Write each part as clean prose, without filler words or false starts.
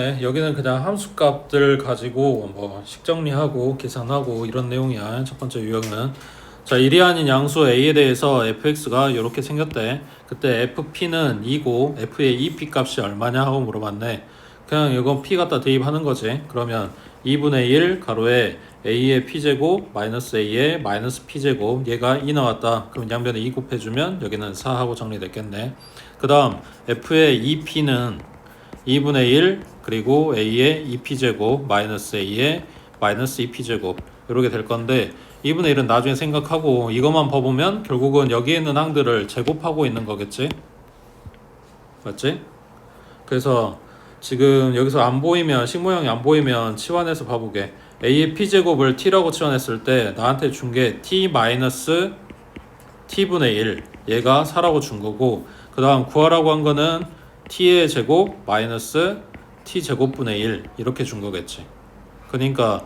네, 여기는 그냥 함수값들 가지고 뭐 식정리하고 계산하고 이런 내용이야. 첫 번째 유형은. 자, 일이 아닌 양수 a에 대해서 fx가 이렇게 생겼대. 그때 fp는 2고 f의 EP 값이 얼마냐 하고 물어봤네. 그냥 이건 p 갖다 대입하는 거지. 그러면 2분의 1 가로에 a의 p제곱 마이너스 a의 마이너스 p제곱, 얘가 2 나왔다. 그럼 양변에 2 곱해주면 여기는 4 하고 정리됐겠네. 그 다음 f의 EP는 2분의 1 그리고 a의 2p제곱 마이너스 a의 마이너스 2p제곱 이렇게 될 건데, 2분의 1은 나중에 생각하고 이것만 봐보면 결국은 여기에 있는 항들을 제곱하고 있는 거겠지? 맞지? 그래서 지금 여기서 안 보이면, 식모형이 안 보이면 치환해서 봐보게. a의 p제곱을 t라고 치환했을 때 나한테 준 게 t 마이너스 t분의 1, 얘가 4라고 준 거고, 그 다음 구하라고 한 거는 t의 제곱 마이너스 t제곱분의 1 이렇게 준 거겠지. 그러니까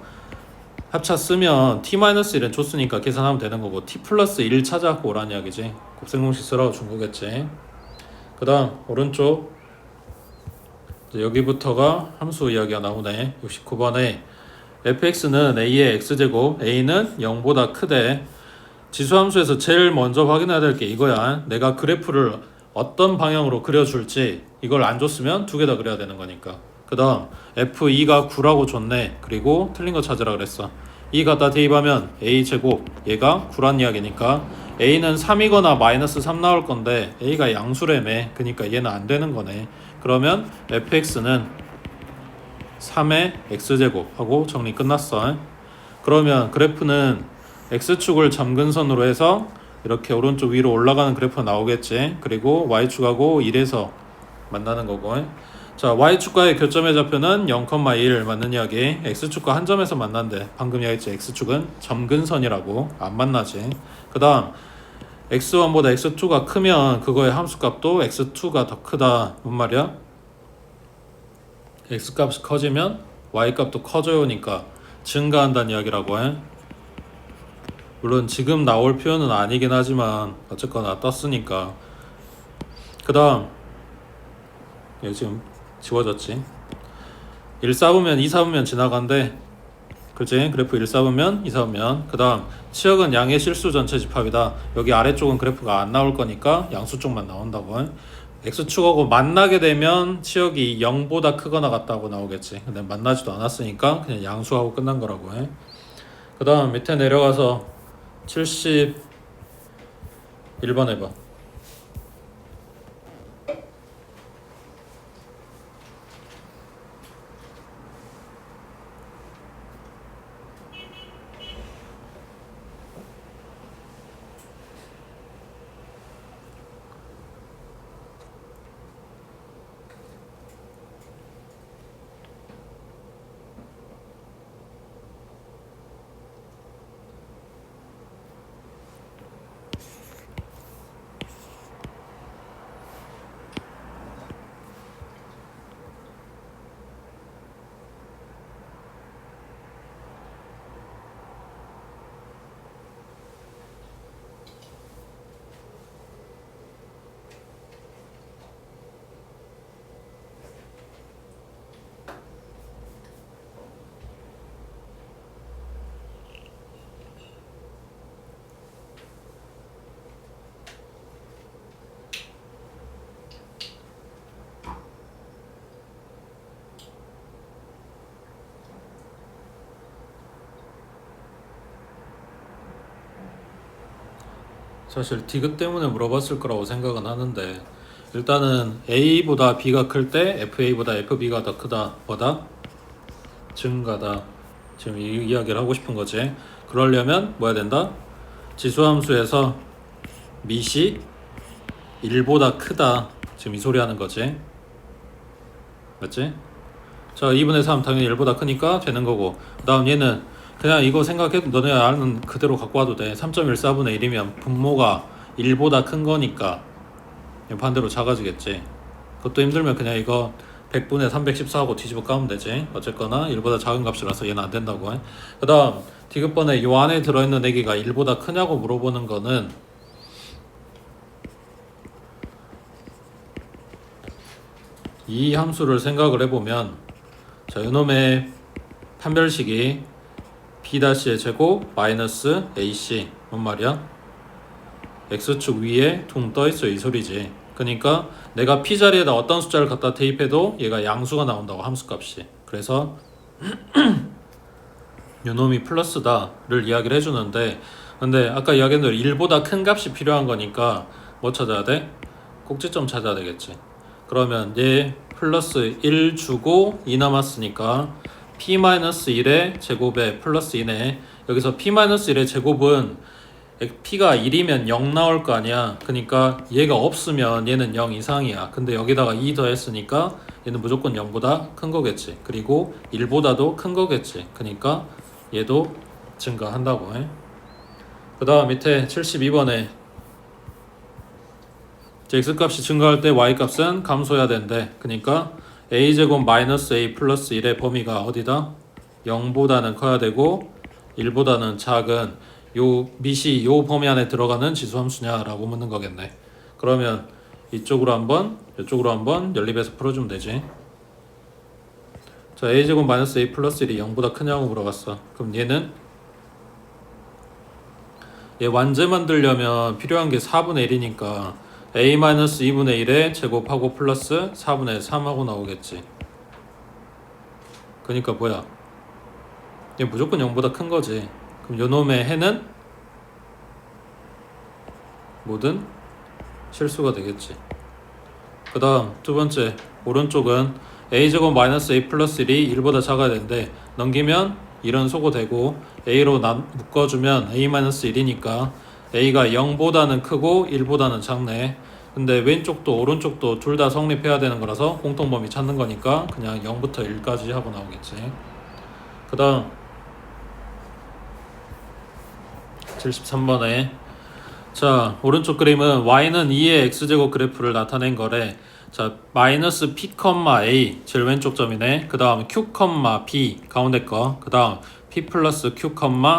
합차 쓰면 t-1은 줬으니까 계산하면 되는 거고, t 플러스 1 찾아갖고 오란 이야기지. 곱셈공식 쓰라고 준 거겠지. 그 다음 오른쪽 여기부터가 함수 이야기가 나오네. 69번에 fx는 a의 x제곱, a는 0보다 크대. 지수함수에서 제일 먼저 확인해야 될 게 이거야. 내가 그래프를 어떤 방향으로 그려줄지 이걸 안 줬으면 두 개 다 그려야 되는 거니까. 그 다음 f2가 9라고 줬네. 그리고 틀린 거 찾으라 그랬어. 2 갖다 대입하면 a제곱, 얘가 9란 이야기니까 a는 3이거나 마이너스 3 나올 건데 a가 양수래매. 그러니까 얘는 안 되는 거네. 그러면 fx는 3의 x제곱 하고 정리 끝났어. 그러면 그래프는 x축을 점근선으로 해서 이렇게 오른쪽 위로 올라가는 그래프가 나오겠지. 그리고 y축하고 1에서 만나는 거고. 자, y축과의 교점의 좌표는 0,1 맞는 이야기. x축과 한 점에서 만난대. 방금 이야기했지. x축은 점근선이라고 안 만나지. 그 다음 x1보다 x2가 크면 그거의 함수값도 x2가 더 크다. 뭔 말이야? x값이 커지면 y값도 커져요니까 증가한다는 이야기라고 해. 물론 지금 나올 표현은 아니긴 하지만 어쨌거나 떴으니까. 그 다음 여기 지금 지워졌지. 1 쌓으면 2 쌓으면 지나간대. 그치? 그래프 1 쌓으면 2 쌓으면. 그 다음 치역은 양의 실수 전체 집합이다. 여기 아래쪽은 그래프가 안 나올 거니까 양수 쪽만 나온다고. x축하고 만나게 되면 치역이 0보다 크거나 같다고 나오겠지. 근데 만나지도 않았으니까 그냥 양수하고 끝난 거라고 해. 그 다음 밑에 내려가서 71번 해봐. 사실 디귿 때문에 물어봤을 거라고 생각은 하는데, 일단은 A보다 B가 클 때 FA보다 FB가 더 크다. 뭐다? 증가다. 지금 이 이야기를 하고 싶은 거지. 그러려면 뭐 해야 된다? 지수함수에서 밑이 1보다 크다. 지금 이 소리 하는 거지. 맞지? 자, 2분의 3 당연히 1보다 크니까 되는 거고, 그 다음 얘는 그냥 이거 생각해도 너네 아는 그대로 갖고 와도 돼. 3.14분의 1이면 분모가 1보다 큰 거니까 반대로 작아지겠지. 그것도 힘들면 그냥 이거 100분의 314하고 뒤집어 까면 되지. 어쨌거나 1보다 작은 값이라서 얘는 안 된다고 해. 그 다음 디귿번에 요 안에 들어있는 애기가 1보다 크냐고 물어보는 거는, 이 함수를 생각을 해보면 자, 요놈의 판별식이 b-의 제곱 마이너스 ac 뭔 말이야? x축 위에 둥 떠있어 이 소리지. 그러니까 내가 p 자리에다 어떤 숫자를 갖다 대입해도 얘가 양수가 나온다고 함수값이. 그래서 요놈이 플러스다를 이야기를 해주는데, 근데 아까 이야기한 대로 1보다 큰 값이 필요한 거니까 뭐 찾아야 돼? 꼭지점 찾아야 되겠지. 그러면 얘 플러스 1 주고 2 남았으니까 p-1의 제곱에 플러스 2네. 여기서 p-1의 제곱은 p가 1이면 0 나올 거 아니야. 그러니까 얘가 없으면 얘는 0 이상이야. 근데 여기다가 2 더했으니까 얘는 무조건 0보다 큰 거겠지. 그리고 1보다도 큰 거겠지. 그러니까 얘도 증가한다고 해. 그 다음 밑에 72번에 x값이 증가할 때 y값은 감소해야 된대. 그러니까 a제곱 마이너스 a 플러스 1의 범위가 어디다? 0보다는 커야 되고 1보다는 작은 요 밑이 요 범위 안에 들어가는 지수함수냐 라고 묻는 거겠네. 그러면 이쪽으로 한번 이쪽으로 한번 연립해서 풀어주면 되지. 자, a제곱 마이너스 a 플러스 1이 0보다 크냐고 물어봤어. 그럼 얘는 얘 완제 만들려면 필요한 게 4분의 1이니까 a 마이너스 2분의 1에 제곱하고 플러스 4분의 3하고 나오겠지. 그러니까 뭐야? 얘 무조건 0보다 큰 거지. 그럼 요놈의 해는 뭐든 실수가 되겠지. 그 다음 두 번째 오른쪽은 a제곱 마이너스 a 플러스 1이 1보다 작아야 되는데 넘기면 1은 소거되고 a로 묶어주면 a 마이너스 1이니까 a가 0보다는 크고 1보다는 작네. 근데 왼쪽도 오른쪽도 둘 다 성립해야 되는 거라서 공통범위 찾는 거니까 그냥 0부터 1까지 하고 나오겠지. 그 다음 73번에 자, 오른쪽 그림은 y는 2의 x제곱 그래프를 나타낸 거래. 자, 마이너스 p, a 제일 왼쪽 점이네. 그 다음 q, b 가운데 거. 그 다음 p 플러스 q,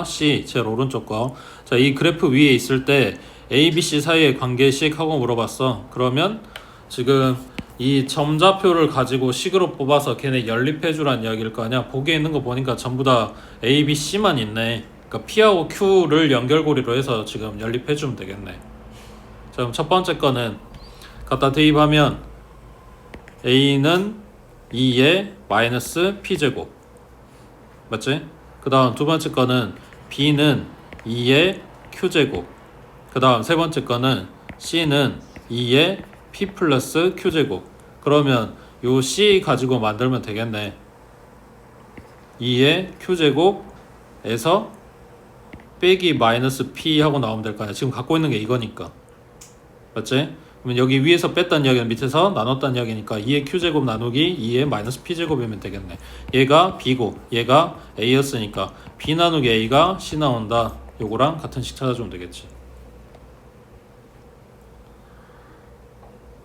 c 제일 오른쪽 거. 자, 이 그래프 위에 있을 때 a, b, c 사이의 관계식 하고 물어봤어. 그러면 지금 이 점좌표를 가지고 식으로 뽑아서 걔네 연립해주란 이야기일 거 아니야. 보기에 있는 거 보니까 전부 다 a, b, c만 있네. 그러니까 P하고 Q를 연결고리로 해서 지금 연립해주면 되겠네. 자, 그럼 첫 번째 거는 갖다 대입하면 A는 2의 마이너스 P제곱 맞지? 그 다음 두 번째 거는 B는 2의 Q제곱. 그 다음 세 번째 거는 C는 2의 P 플러스 Q제곱. 그러면 요 C 가지고 만들면 되겠네. 2의 Q제곱에서 빼기 마이너스 p 하고 나오면 될 거 아니야. 지금 갖고 있는 게 이거니까. 맞지? 그러면 여기 위에서 뺐다는 이야기는 밑에서 나눴다는 이야기니까 2의 q제곱 나누기 2의 마이너스 p제곱이면 되겠네. 얘가 b고 얘가 a였으니까 b 나누기 a가 c 나온다. 요거랑 같은 식 찾아주면 되겠지.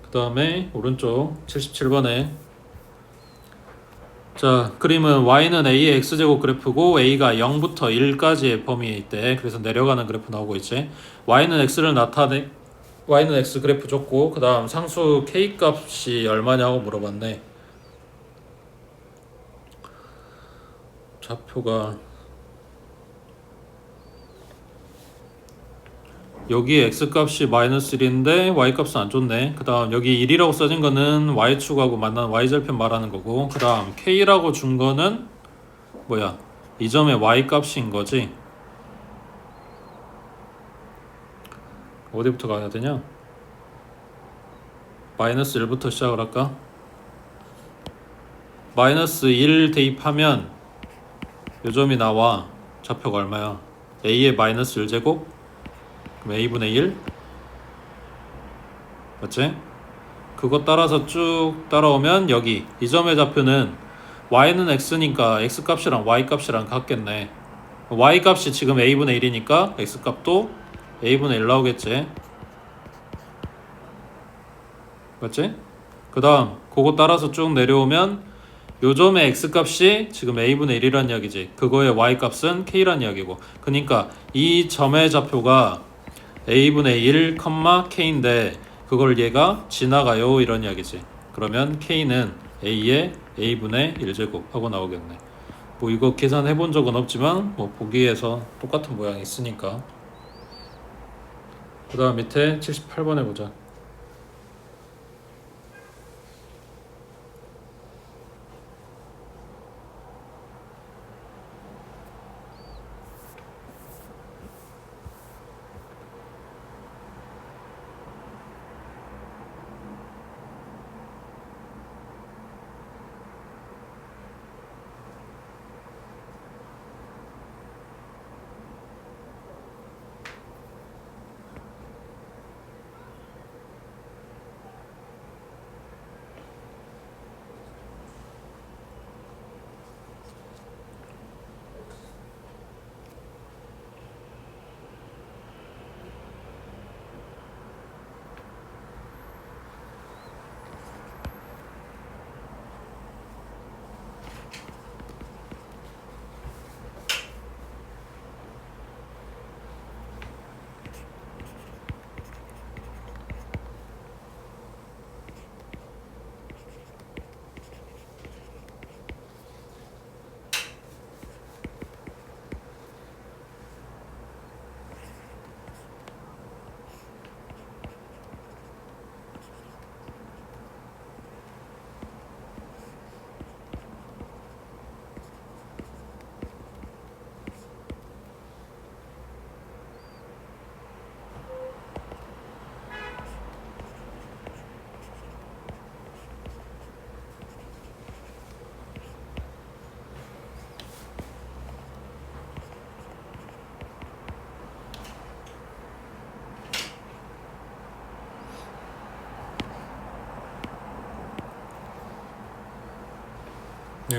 그 다음에 오른쪽 77번에 자, 그림은 y는 a의 x제곱 그래프고 a가 0부터 1까지의 범위에 있대. 그래서 내려가는 그래프 나오고 있지. y는 x 그래프 줬고 그 다음 상수 k 값이 얼마냐고 물어봤네. 좌표가 여기 x값이 마이너스 1인데 y값은 안 줬네. 그 다음 여기 1이라고 써진 거는 y축하고 만난 y절편 말하는 거고 그 다음 k라고 준 거는 뭐야? 이 점의 y값인 거지. 어디부터 가야 되냐? 마이너스 1부터 시작을 할까? 마이너스 1 대입하면 요 점이 나와. 좌표가 얼마야? a의 마이너스 1제곱? 그럼 a분의 1? 맞지? 그거 따라서 쭉 따라오면 여기 이 점의 좌표는 y는 x니까 x값이랑 y값이랑 같겠네. y값이 지금 a분의 1이니까 x값도 a분의 1 나오겠지. 맞지? 그 다음 그거 따라서 쭉 내려오면 요 점의 x값이 지금 a분의 1이란 이야기지. 그거의 y값은 k란 이야기고. 그러니까 이 점의 좌표가 a분의 1, k인데 그걸 얘가 지나가요 이런 이야기지. 그러면 k는 a의 a분의 1제곱 하고 나오겠네. 뭐 이거 계산해 본 적은 없지만 뭐 보기에서 똑같은 모양이 있으니까. 그 다음 밑에 78번 해보자.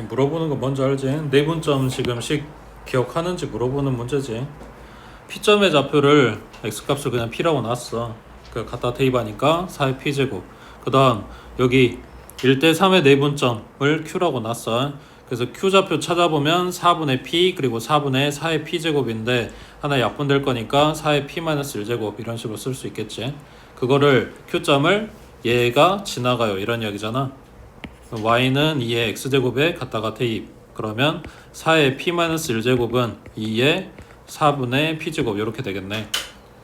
물어보는 거 뭔지 알지? 내분점 지금씩 기억하는지 물어보는 문제지. P점의 좌표를 X값을 그냥 P라고 놨어. 그 갖다 대입하니까 4의 P제곱. 그 다음 여기 1대3의 내분점을 Q라고 놨어. 그래서 Q좌표 찾아보면 4분의 P 그리고 4분의 4의 P제곱인데 하나 약분될 거니까 4의 P-1제곱 이런 식으로 쓸 수 있겠지. 그거를 Q점을 얘가 지나가요 이런 이야기잖아. y는 2의 x제곱에 갖다가 대입. 그러면 4의 p-1제곱은 2의 4분의 p제곱 이렇게 되겠네.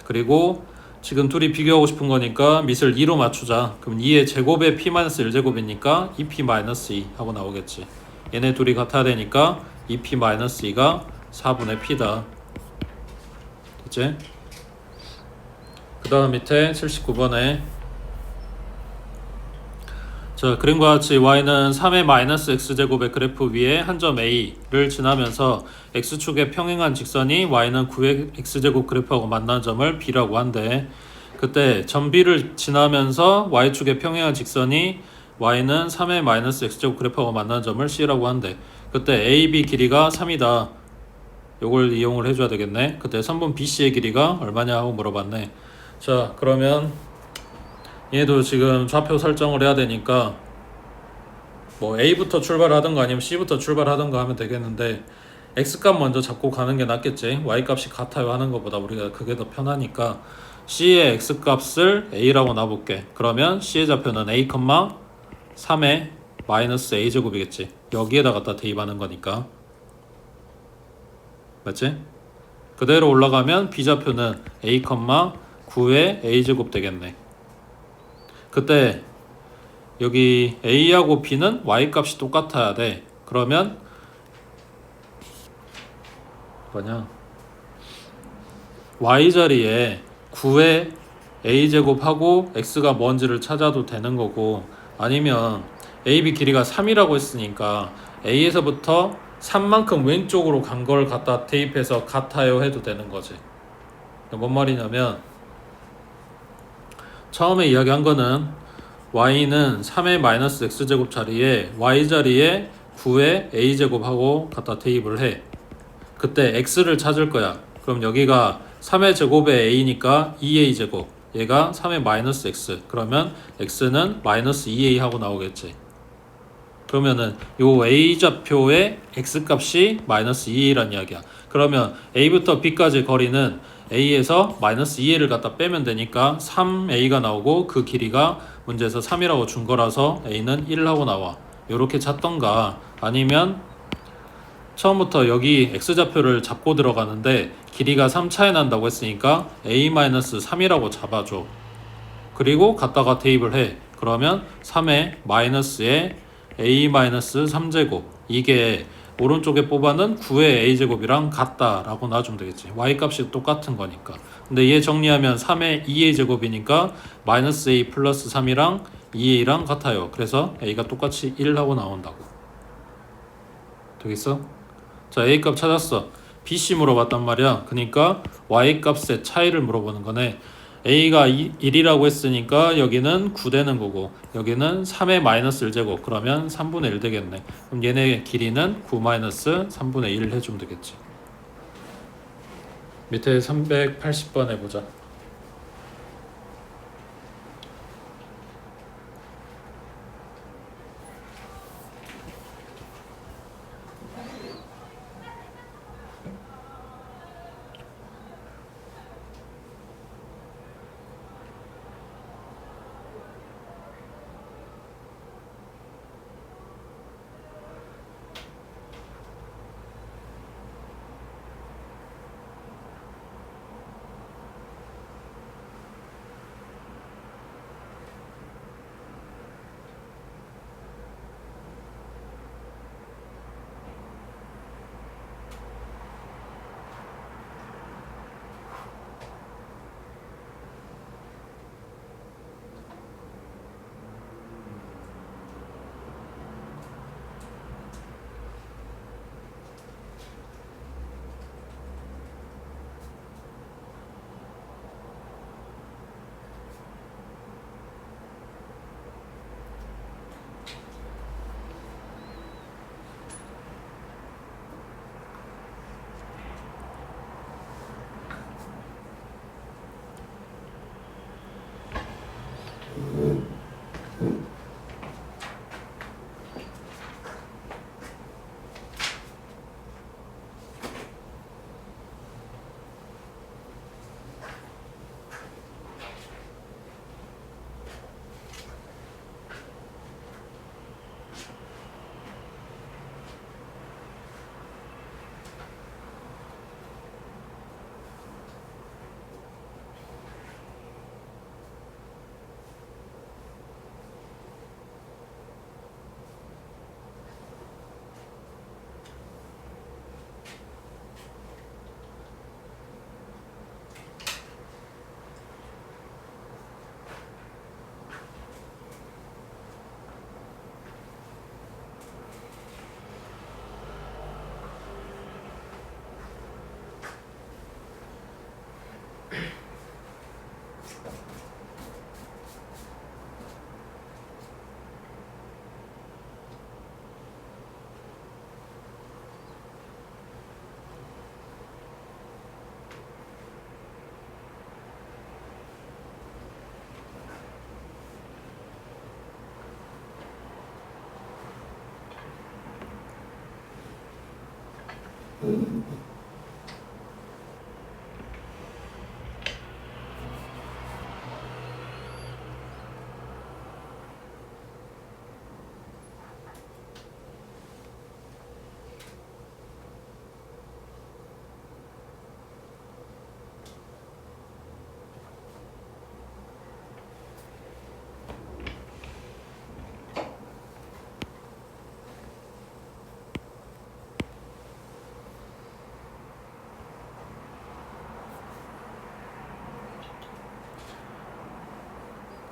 그리고 지금 둘이 비교하고 싶은 거니까 밑을 2로 맞추자. 그럼 2의 제곱에 p-1제곱이니까 2p-2 하고 나오겠지. 얘네 둘이 같아야 되니까 2p-2가 4분의 p다. 됐지? 그 다음 밑에 79번에 자, 그림과 같이 y는 3의 마이너스 x제곱의 그래프 위에 한 점 a를 지나면서 x축에 평행한 직선이 y는 9의 x제곱 그래프하고 만나는 점을 b라고 한대. 그때 점 b를 지나면서 y축에 평행한 직선이 y는 3의 마이너스 x제곱 그래프하고 만나는 점을 c라고 한대. 그때 ab 길이가 3이다. 요걸 이용을 해줘야 되겠네. 그때 선분 bc의 길이가 얼마냐 하고 물어봤네. 자, 그러면 얘도 지금 좌표 설정을 해야 되니까 뭐 A부터 출발하든가 아니면 C부터 출발하든가 하면 되겠는데 X값 먼저 잡고 가는 게 낫겠지. Y값이 같아요 하는 것보다 우리가 그게 더 편하니까 C의 X값을 A라고 놔볼게. 그러면 C의 좌표는 A, 3의 마이너스 A제곱이겠지. 여기에다 갖다 대입하는 거니까. 맞지? 그대로 올라가면 B좌표는 A, 9의 A제곱 되겠네. 그때 여기 A하고 B는 Y값이 똑같아야 돼. 그러면 뭐냐 Y자리에 9의 A제곱하고 X가 뭔지를 찾아도 되는 거고 아니면 AB 길이가 3이라고 했으니까 A에서부터 3만큼 왼쪽으로 간 걸 갖다 대입해서 같아요 해도 되는 거지. 뭔 말이냐면 처음에 이야기한 거는 y는 3의 마이너스 x제곱 자리에 y자리에 9의 a제곱하고 갖다 대입을 해. 그때 x를 찾을 거야. 그럼 여기가 3의 제곱에 a니까 2a제곱. 얘가 3의 마이너스 x. 그러면 x는 마이너스 2a 하고 나오겠지. 그러면은 요 a좌표의 x값이 마이너스 2a란 이야기야. 그러면 a부터 b까지 거리는 a에서 마이너스 2a를 갖다 빼면 되니까 3a가 나오고 그 길이가 문제에서 3이라고 준 거라서 a는 1 하고 나와. 요렇게 찾던가, 아니면 처음부터 여기 x좌표를 잡고 들어가는데 길이가 3 차이 난다고 했으니까 a-3이라고 잡아줘. 그리고 갖다가 대입을 해. 그러면 3의 마이너스에 a-3제곱, 이게 오른쪽에 뽑아는 9의 a제곱이랑 같다 라고 놔주면 되겠지. y값이 똑같은 거니까. 근데 얘 정리하면 3의 2a제곱이니까 마이너스 a 플러스 3이랑 2a랑 같아요. 그래서 a가 똑같이 1 하고 나온다고. 되겠어? 자, a값 찾았어. bc 물어봤단 말이야. 그러니까 y값의 차이를 물어보는 거네. a가 1이라고 했으니까 여기는 9 되는 거고, 여기는 3의 마이너스 1제곱, 그러면 3분의 1 되겠네. 그럼 얘네 길이는 9 마이너스 3분의 1 해주면 되겠지. 밑에 380번 해보자.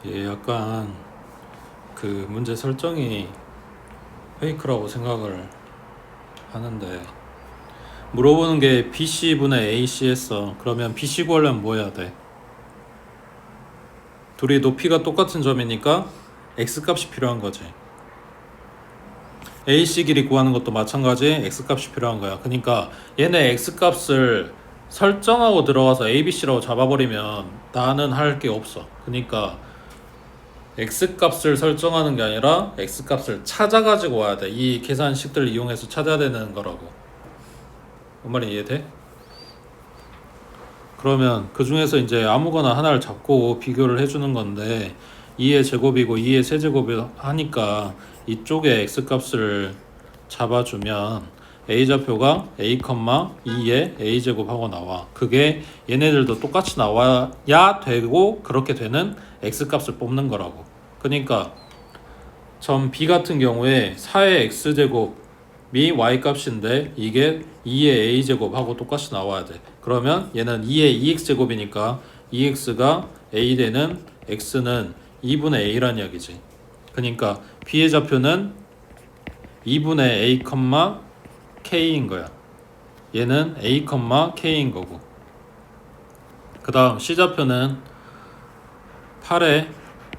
약간 그 문제 설정이 페이크라고 생각을 하는데, 물어보는 게 BC분의 AC 했어. 그러면 BC 구하려면 뭐 해야 돼? 둘이 높이가 똑같은 점이니까 X값이 필요한 거지. AC 길이 구하는 것도 마찬가지 X값이 필요한 거야. 그러니까 얘네 X값을 설정하고 들어가서 ABC라고 잡아버리면 나는 할 게 없어. 그러니까 X값을 설정하는 게 아니라 X값을 찾아가지고 와야 돼. 이 계산식들을 이용해서 찾아야 되는 거라고. 뭔 말이 이해돼? 그러면 그 중에서 이제 아무거나 하나를 잡고 비교를 해주는 건데, 2의 제곱이고 2의 세제곱을 하니까 이쪽에 x값을 잡아주면 a좌표가 a, 2의 a제곱하고 나와. 그게 얘네들도 똑같이 나와야 되고 그렇게 되는 x값을 뽑는 거라고. 그러니까 점 B 같은 경우에 4의 x제곱이 y값인데 이게 2의 a제곱하고 똑같이 나와야 돼. 그러면 얘는 2의 2x제곱이니까 2x가 a 되는 x는 2분의 a란 이야기지. 그러니까 B의 좌표는 2분의 a, k인 거야. 얘는 a, k인 거고. 그 다음 C좌표는 8의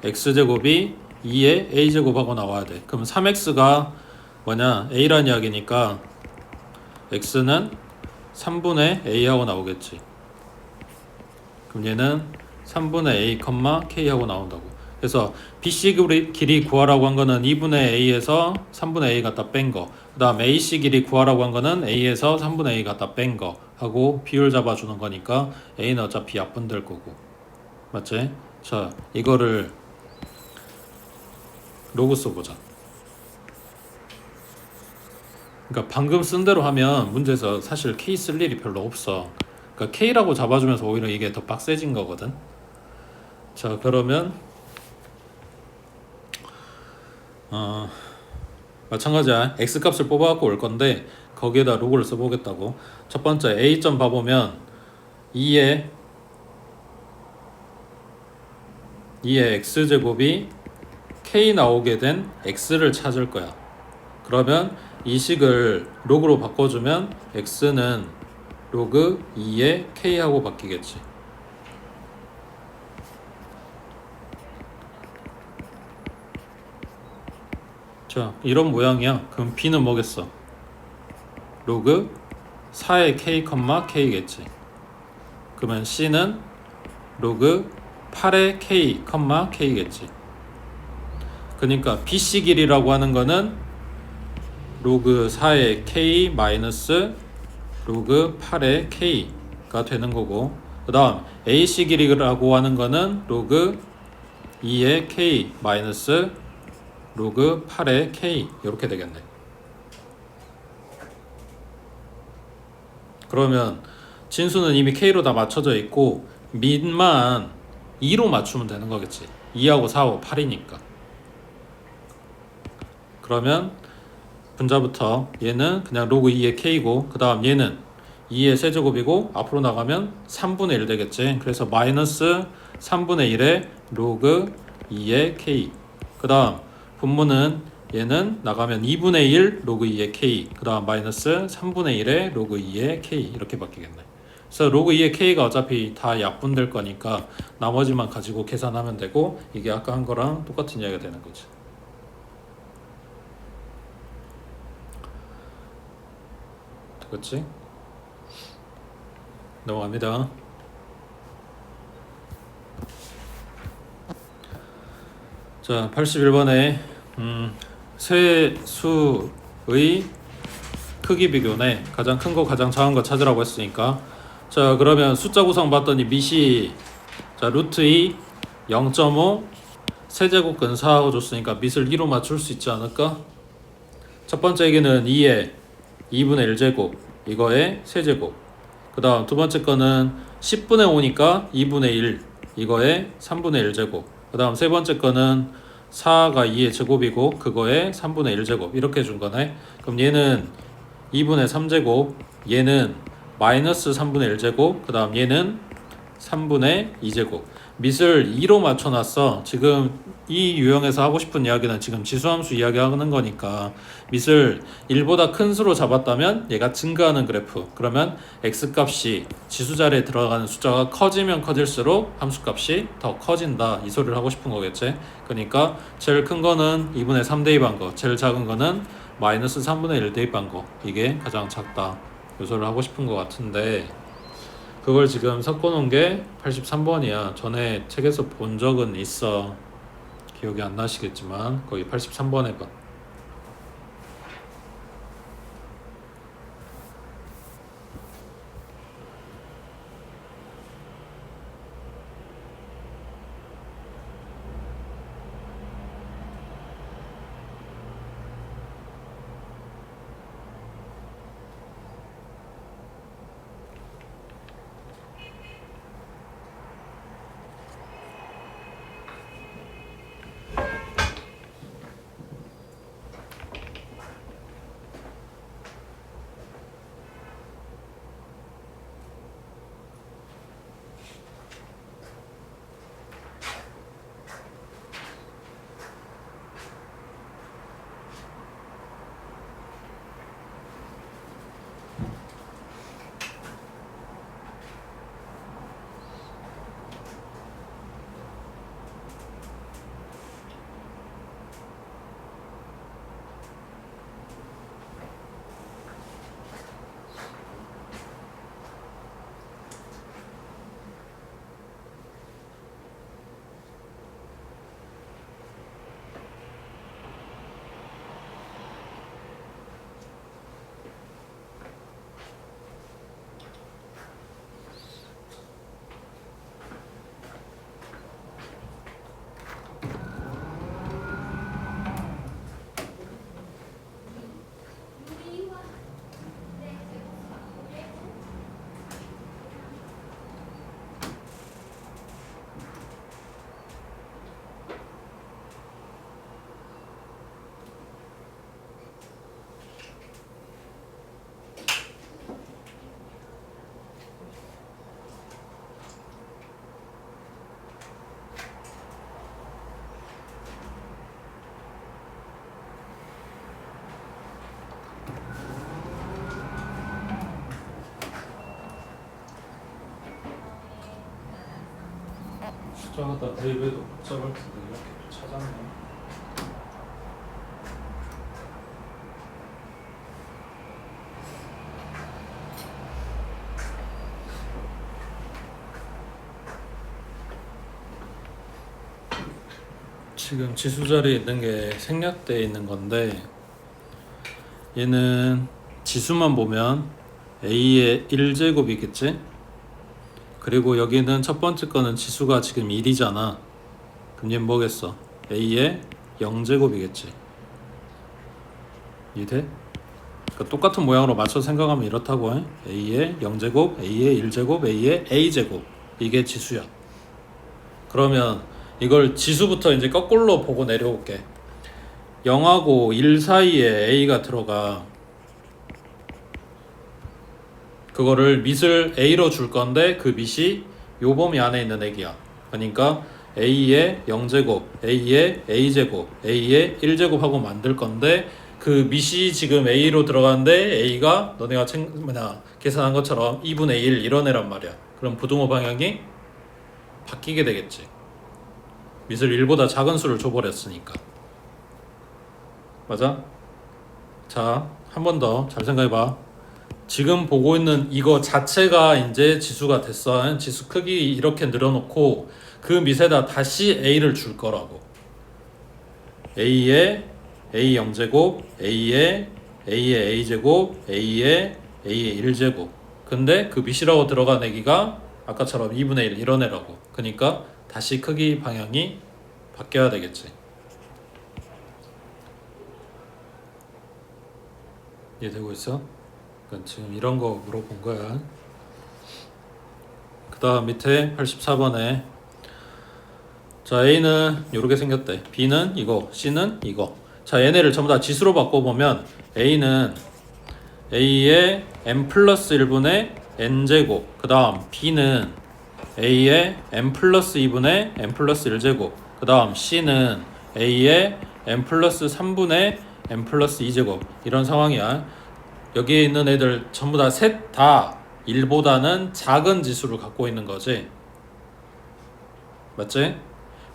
x제곱이 2의 a제곱하고 나와야 돼. 그럼 3x가 뭐냐? a란 이야기니까 x는 3분의 a하고 나오겠지. 그럼 얘는 3분의 a, k하고 나온다고. 그래서 BC 길이 구하라고 한 거는 2분의 a에서 3분의 a 갖다 뺀 거. 그 다음 AC 길이 구하라고 한 거는 a에서 3분의 a 갖다 뺀 거 하고 비율 잡아주는 거니까 a는 어차피 약분될 거고. 맞지? 자, 이거를 로그 써보자. 그러니까 방금 쓴 대로 하면 문제에서 사실 K 쓸 일이 별로 없어. 그러니까 K라고 잡아주면서 오히려 이게 더 빡세진 거거든. 자, 그러면 마찬가지야. X값을 뽑아갖고 올 건데 거기에다 로그를 써보겠다고. 첫 번째 A점 봐보면 2의 X제곱이 K 나오게 된 X를 찾을 거야. 그러면 이 식을 로그로 바꿔주면 X는 로그 2의 K하고 바뀌겠지. 자, 이런 모양이야. 그럼 B는 뭐겠어? 로그 4의 K, K겠지. 그러면 C는 로그 8의 K, K겠지. 그러니까 BC 길이라고 하는 거는 로그 4의 K 마이너스 로그 8의 K가 되는 거고, 그 다음 AC 길이라고 하는 거는 로그 2의 K 마이너스 로그 8의 K 이렇게 되겠네. 그러면 진수는 이미 K로 다 맞춰져 있고 민만 2로 맞추면 되는 거겠지. 2하고 4하고 8이니까. 그러면 분자부터 얘는 그냥 로그 2의 K고, 그 다음 얘는 2의 세제곱이고 앞으로 나가면 3분의 1 되겠지. 그래서 마이너스 3분의 1의 로그 2의 K. 그 다음 분모는 얘는 나가면 2분의 1 로그 2의 K. 그 다음 마이너스 3분의 1의 로그 2의 K 이렇게 바뀌겠네. 그래서 로그 2의 K가 어차피 다 약분될 거니까 나머지만 가지고 계산하면 되고, 이게 아까 한 거랑 똑같은 이야기가 되는 거지. 그렇지? 넘어갑니다. 자, 81번에 세수의 크기 비교네. 가장 큰 거 가장 작은 거 찾으라고 했으니까. 자, 그러면 숫자 구성 봤더니 밑이 자 루트 2 0.5 세제곱 근사하고 줬으니까 밑을 2로 맞출 수 있지 않을까? 첫 번째 얘기는 2의 2분의 1제곱 이거의 세제곱. 그 다음 두 번째 거는 10분의 5니까 2분의 1 이거의 3분의 1제곱. 그 다음 세 번째 거는 4가 2의 제곱이고 그거의 3분의 1제곱 이렇게 준 거네. 그럼 얘는 2분의 3제곱, 얘는 마이너스 3분의 1제곱, 그 다음 얘는 3분의 2제곱. 밑을 2로 맞춰놨어. 지금 이 유형에서 하고 싶은 이야기는 지금 지수함수 이야기하는 거니까 밑을 1보다 큰 수로 잡았다면 얘가 증가하는 그래프. 그러면 x값이 지수 자리에 들어가는 숫자가 커지면 커질수록 함수값이 더 커진다. 이 소리를 하고 싶은 거겠지. 그러니까 제일 큰 거는 2분의 3 대입한 거, 제일 작은 거는 마이너스 3분의 1 대입한 거. 이게 가장 작다. 이 소리를 하고 싶은 거 같은데 그걸 지금 섞어놓은 게 83번이야. 전에 책에서 본 적은 있어. 기억이 안 나시겠지만 거기 83번 해봐. 복잡하다. 대입에도 복잡할 텐데 이렇게 찾았네. 지금 지수 자리에 있는 게 생략되어 있는 건데 얘는 지수만 보면 A의 1제곱이겠지? 그리고 여기는 첫 번째 거는 지수가 지금 1이잖아. 그럼 얘는 뭐겠어? A의 0제곱이겠지. 이해돼? 그러니까 똑같은 모양으로 맞춰 생각하면 이렇다고 해. A의 0제곱, A의 1제곱, A의 A제곱. 이게 지수야. 그러면 이걸 지수부터 이제 거꾸로 보고 내려올게. 0하고 1 사이에 A가 들어가. 그거를 밑을 A로 줄 건데 그 밑이 요 범위 안에 있는 액이야. 그러니까 A의 0제곱, A의 A제곱, A의 1제곱 하고 만들 건데 그 밑이 지금 A로 들어가는데 A가 너네가 계산한 것처럼 2분의 1 이런 애란 말이야. 그럼 부등호 방향이 바뀌게 되겠지. 밑을 1보다 작은 수를 줘버렸으니까. 맞아? 자, 한 번 더 잘 생각해봐. 지금 보고 있는 이거 자체가 이제 지수가 됐어. 지수 크기 이렇게 늘어놓고 그 밑에다 다시 A를 줄 거라고. A의 A 0제곱, A의 A제곱, A의 1제곱. 근데 그 밑이라고 들어간 애기가 아까처럼 2분의 1 이런 애라고. 그러니까 다시 크기 방향이 바뀌어야 되겠지. 이해되고 있어? 그러니까 지금 이런 거 물어본 거야. 그 다음 밑에 84번에 자 A는 이렇게 생겼대. B는 이거, C는 이거. 자 얘네를 전부 다 지수로 바꿔보면 A는 A의 n 플러스 1분의 n제곱. 그 다음 B는 A의 n 플러스 2분의 n 플러스 1제곱. 그 다음 C는 A의 n 플러스 3분의 n 플러스 2제곱. 이런 상황이야. 여기에 있는 애들 전부 다 셋 다 1보다는 작은 지수를 갖고 있는 거지. 맞지?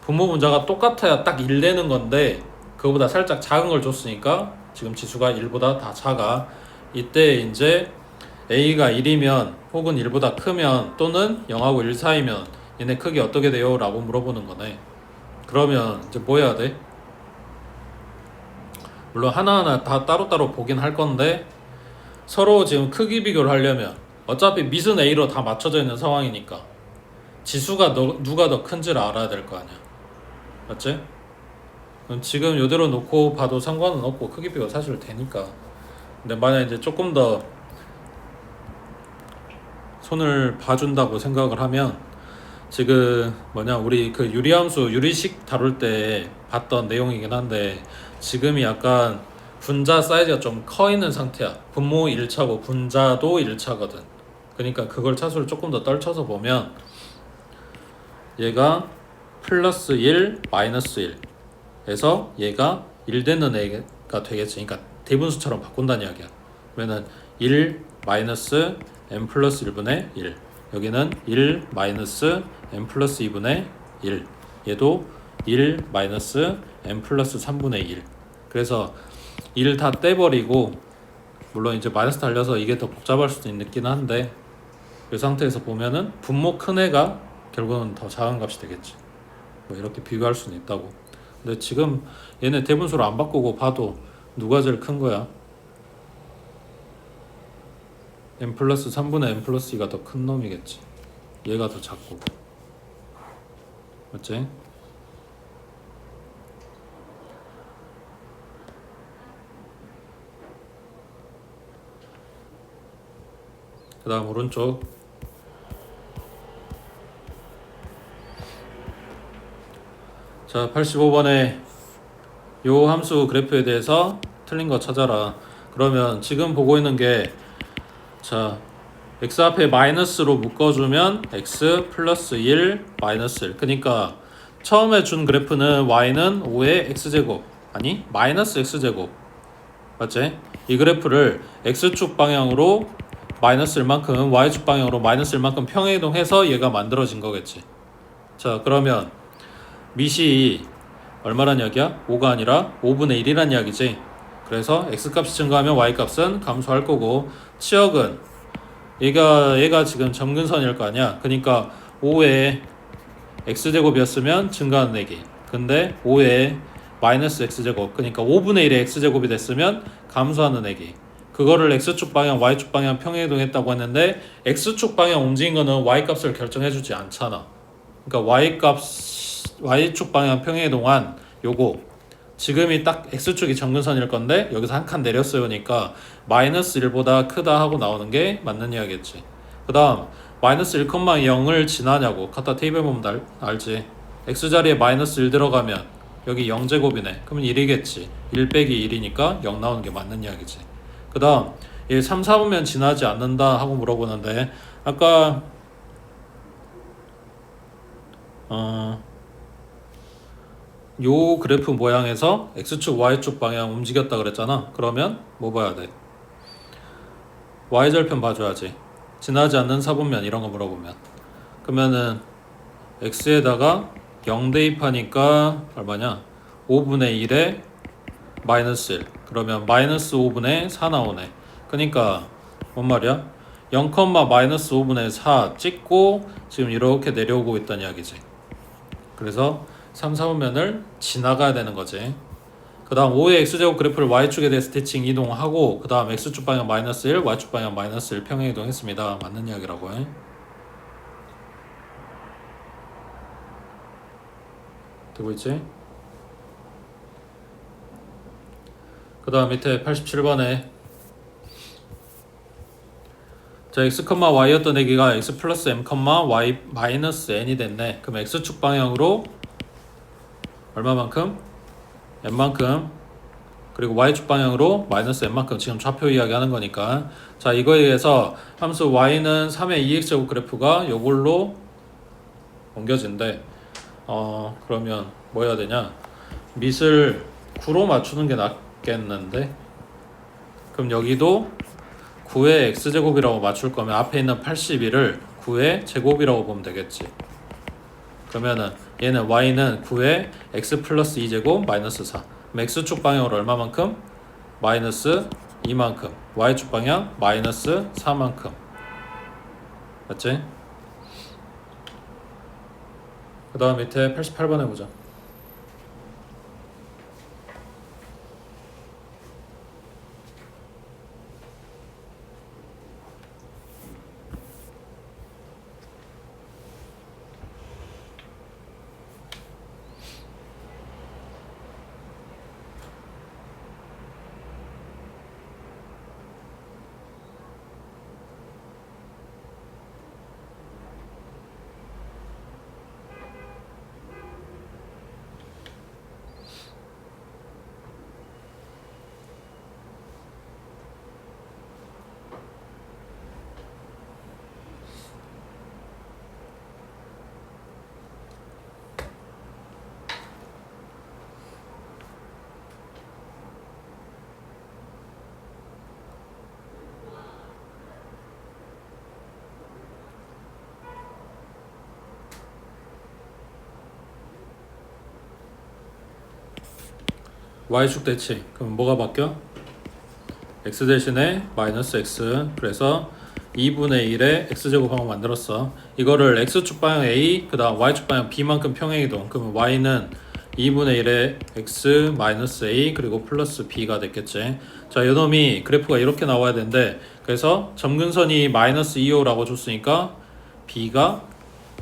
분모 분자가 똑같아야 딱 1 되는 건데 그거보다 살짝 작은 걸 줬으니까 지금 지수가 1보다 다 작아. 이때 이제 A가 1이면 혹은 1보다 크면 또는 0하고 1 사이면 얘네 크기 어떻게 돼요? 라고 물어보는 거네. 그러면 이제 뭐 해야 돼? 물론 하나하나 다 따로따로 보긴 할 건데 서로 지금 크기 비교를 하려면 어차피 밑은 A로 다 맞춰져 있는 상황이니까 지수가 누가 더 큰지를 알아야 될 거 아니야. 맞지? 그럼 지금 이대로 놓고 봐도 상관은 없고 크기 비교가 사실 되니까. 근데 만약 이제 조금 더 손을 봐준다고 생각을 하면 지금 우리 그 유리함수 유리식 다룰 때 봤던 내용이긴 한데 지금이 약간 분자 사이즈가 좀 커 있는 상태야. 분모 1차고 분자도 1차거든. 그러니까 그걸 차수를 조금 더 떨쳐서 보면 얘가 플러스 1 마이너스 1에서 얘가 1 되는 애가 되겠지. 그러니까 대분수처럼 바꾼다는 이야기야. 그러면은 1 마이너스 n 플러스 1분의 1. 여기는 1 마이너스 n 플러스 2분의 1. 얘도 1 마이너스 n 플러스 3분의 1. 그래서 1 다 떼버리고 물론 이제 마이너스 달려서 이게 더 복잡할 수도 있긴 한데 이 상태에서 보면은 분모 큰 애가 결국은 더 작은 값이 되겠지. 뭐 이렇게 비교할 수는 있다고. 근데 지금 얘네 대분수를 안 바꾸고 봐도 누가 제일 큰 거야? n 플러스 3분의 n 플러스 2가 더 큰 놈이겠지. 얘가 더 작고. 맞지? 그 다음 오른쪽 자 85번에 요 함수 그래프에 대해서 틀린 거 찾아라. 그러면 지금 보고 있는 게 자 x 앞에 마이너스로 묶어주면 x 플러스 1 마이너스 1. 그러니까 처음에 준 그래프는 y는 5의 x제곱 아니 마이너스 x제곱. 맞지? 이 그래프를 x축 방향으로 마이너스 1만큼 y축 방향으로 마이너스 1만큼 평행이동해서 얘가 만들어진 거겠지. 자, 그러면 밑이 얼마란 이야기야? 5가 아니라 5분의 1이란 이야기지. 그래서 x값이 증가하면 y값은 감소할 거고, 치역은 얘가 지금 점근선일 거 아니야. 그러니까 5의 x제곱이었으면 증가하는 얘기. 근데 5의 마이너스 x제곱, 그러니까 5분의 1의 x제곱이 됐으면 감소하는 얘기. 그거를 x축 방향, y축 방향 평행이동했다고 했는데 x축 방향 움직인 거는 y값을 결정해주지 않잖아. 그러니까 y축 방향 평행이동한 요거 지금이 딱 x축이 점근선일 건데 여기서 한 칸 내렸어요. 그러니까 마이너스 1보다 크다 하고 나오는 게 맞는 이야기겠지. 그 다음 마이너스 1,0을 지나냐고. 갖다 테이블 보면 알지. x자리에 마이너스 1 들어가면 여기 0제곱이네. 그러면 1이겠지. 1 빼기 1이니까 0 나오는 게 맞는 이야기지. 그 다음 3, 4분면 지나지 않는다 하고 물어보는데 아까 요 그래프 모양에서 x축 y축 방향 움직였다 그랬잖아. 그러면 뭐 봐야 돼? y절편 봐줘야지. 지나지 않는 4분면 이런 거 물어보면 그러면은 x에다가 0 대입하니까 얼마냐? 5분의 1에 마이너스 1. 그러면 마이너스 5분의 4 나오네. 그러니까 뭔 말이야? 0, 마이너스 5분의 4 찍고 지금 이렇게 내려오고 있다는 이야기지. 그래서 3, 4분면을 지나가야 되는 거지. 그 다음 5의 x제곱 그래프를 y축에 대해 스티칭 이동하고 그 다음 x축 방향 마이너스 1, y축 방향 마이너스 1 평행 이동했습니다. 맞는 이야기라고 해. 되고 있지? 그 다음 밑에 87번에 자 x, y였던 애기가 x 플러스 m, y 마이너스 n이 됐네. 그럼 x축 방향으로 얼마만큼? n만큼. 그리고 y축 방향으로 마이너스 n만큼. 지금 좌표 이야기하는 거니까. 자 이거에 의해서 함수 y는 3의 2x제곱 그래프가 요걸로 옮겨진대. 그러면 뭐 해야 되냐? 밑을 9로 맞추는 게 낫겠는데. 그럼 여기도 9의 x제곱이라고 맞출 거면 앞에 있는 81을 9의 제곱이라고 보면 되겠지. 그러면은 얘는 y는 9의 x 플러스 2제곱 마이너스 4. 그럼 x축 방향으로 얼마만큼? 마이너스 2만큼. y축 방향 마이너스 4만큼. 맞지? 그 다음 밑에 88번 해보자. y축 대치. 그럼 뭐가 바뀌어? x 대신에 마이너스 x. 그래서 2분의 1의 x제곱 방을 만들었어. 이거를 x축 방향 a, 그 다음 y축 방향 b만큼 평행이동. 그러면 y는 2분의 1의 x 마이너스 a 그리고 플러스 b가 됐겠지. 자, 요놈이 그래프가 이렇게 나와야 되는데 그래서 점근선이 마이너스 2호라고 줬으니까 b가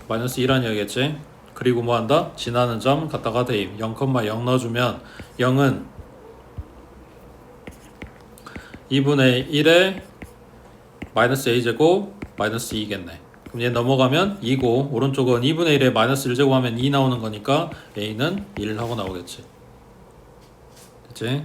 마이너스 2라는 이야기겠지. 그리고 뭐 한다? 지나는 점 갖다가 대입 0,0 넣어주면 0은 2분의 1에 마이너스 a제곱 마이너스 2겠네. 그럼 얘 넘어가면 2고 오른쪽은 2분의 1에 마이너스 1제곱 하면 2 나오는 거니까 a는 1 하고 나오겠지. 됐지?